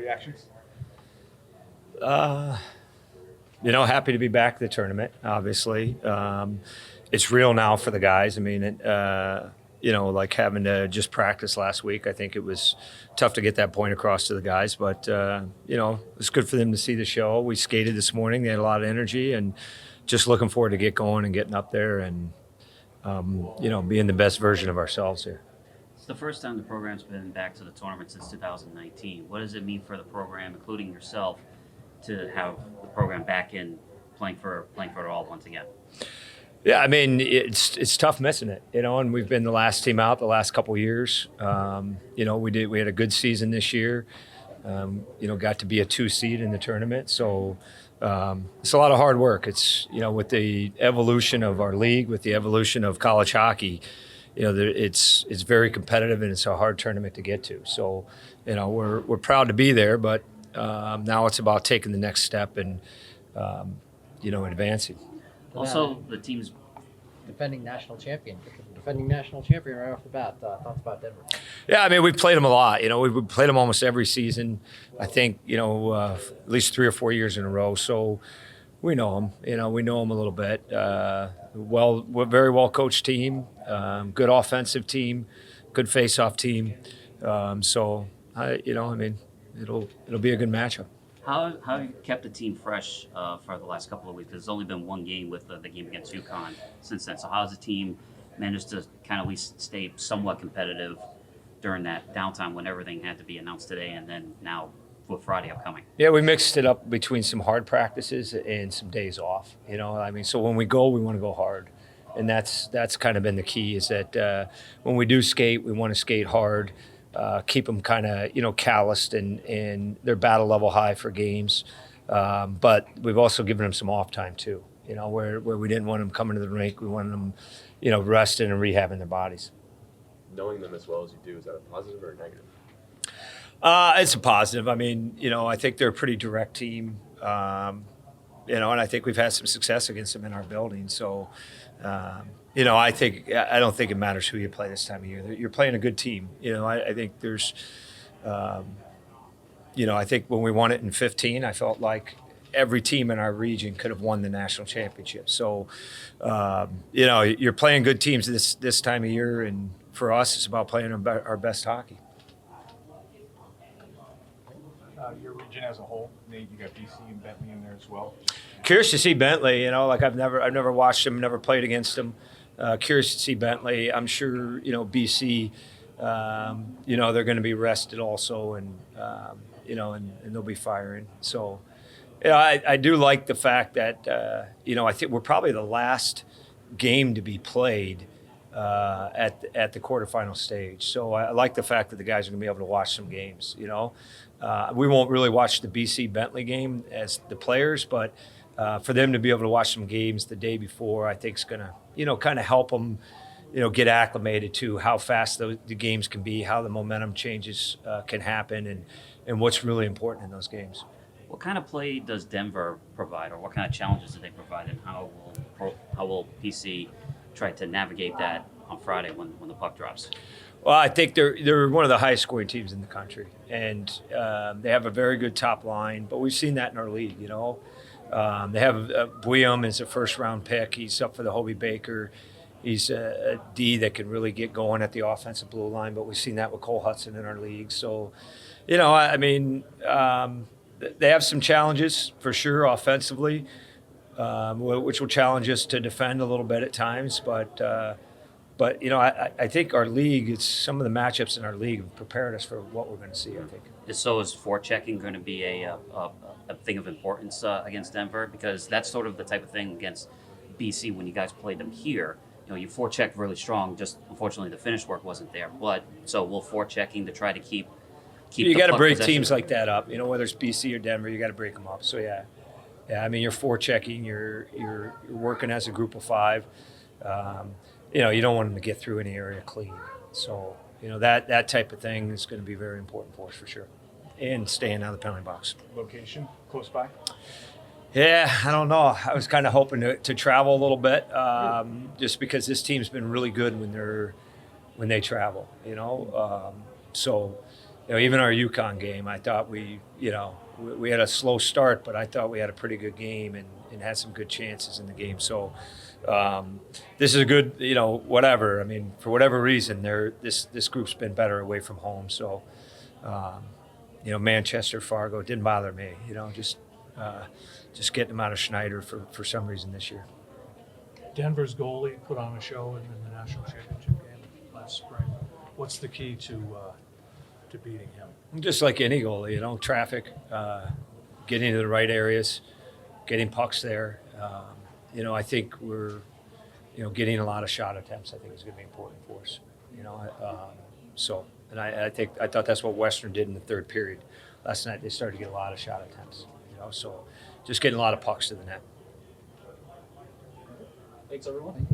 reactions? Happy to be back at the tournament, obviously. It's real now for the guys. I mean, like having to just practice last week, I think it was tough to get that point across to the guys. But, it's good for them to see the show. We skated this morning. They had a lot of energy, and just looking forward to get going and getting up there and, being the best version of ourselves here. It's the first time the program's been back to the tournament since 2019. What does it mean for the program, including yourself, to have the program back in playing for it all once again? Yeah, I mean, it's tough missing it, and we've been the last team out the last couple of years. We had a good season this year. Got to be a 2 seed in the tournament. So it's a lot of hard work. It's, with the evolution of our league, with the evolution of college hockey, it's very competitive, and it's a hard tournament to get to. So, we're proud to be there, but now it's about taking the next step and, advancing. Also, the team's defending national champion right off the bat. Thoughts about Denver? Yeah, I mean, we've played them a lot. We've played them almost every season. I think, at least 3 or 4 years in a row. So we know them. We know them a little bit. We're a very well coached team, good offensive team, good face-off team. It'll be a good matchup. How have you kept the team fresh for the last couple of weeks? There's only been one game with the game against UConn since then. So how has the team managed to kind of at least stay somewhat competitive during that downtime when everything had to be announced today and then now with Friday upcoming? Yeah, we mixed it up between some hard practices and some days off. So when we go, we want to go hard. And that's kind of been the key, is that when we do skate, we want to skate hard. Keep them kind of, calloused and their battle level high for games. But we've also given them some off time too, where we didn't want them coming to the rink. We wanted them, resting and rehabbing their bodies. Knowing them as well as you do, is that a positive or a negative? It's a positive. I mean, I think they're a pretty direct team, and I think we've had some success against them in our building. So, I don't think it matters who you play this time of year. You're playing a good team. I think there's, I think when we won it in 2015, I felt like every team in our region could have won the national championship. So, you're playing good teams this time of year, and for us, it's about playing our best hockey. Your region as a whole, Nate, you got BC and Bentley in there as well. Curious to see Bentley. I've never watched them, never played against them. Curious to see Bentley. I'm sure BC. They're going to be rested also, and and they'll be firing. So, I do like the fact that I think we're probably the last game to be played at the quarterfinal stage. So I like the fact that the guys are going to be able to watch some games. We won't really watch the BC Bentley game as the players, but for them to be able to watch some games the day before, I think is going to, kind of help them, get acclimated to how fast the games can be, how the momentum changes can happen, and what's really important in those games. What kind of play does Denver provide, or what kind of challenges do they provide, and how will PC try to navigate that on Friday when the puck drops? Well, I think they're one of the highest scoring teams in the country, and they have a very good top line. But we've seen that in our league. They have Bouillon as a first-round pick. He's up for the Hobie Baker. He's a D that can really get going at the offensive blue line. But we've seen that with Cole Hudson in our league. So, they have some challenges for sure offensively, which will challenge us to defend a little bit at times. But I think our league, it's some of the matchups in our league have prepared us for what we're going to see, I think. So is forechecking going to be a thing of importance against Denver? Because that's sort of the type of thing against BC when you guys played them here. You forechecked really strong, just unfortunately the finish work wasn't there. But so will forechecking to try to keep you got to break teams like that up. Whether it's BC or Denver, you got to break them up. So, yeah. I mean, you're forechecking, you're working as a group of 5. You don't want them to get through any area clean. So, that type of thing is going to be very important for us for sure. And staying out of the penalty box. Location, close by? Yeah, I don't know. I was kind of hoping to travel a little bit, just because this team's been really good when they travel, So, even our UConn game, I thought we had a slow start, but I thought we had a pretty good game and had some good chances in the game. So this is a good, whatever. I mean, for whatever reason, this group's been better away from home. So, Manchester, Fargo, it didn't bother me. Just getting them out of Schneider for some reason this year. Denver's goalie put on a show in the national championship game last spring. What's the key to beating him? Just like any goalie, traffic, getting to the right areas, getting pucks there. I think we're, getting a lot of shot attempts. I think is going to be important for us. I thought that's what Western did in the third period. Last night they started to get a lot of shot attempts. So just getting a lot of pucks to the net. Thanks, everyone.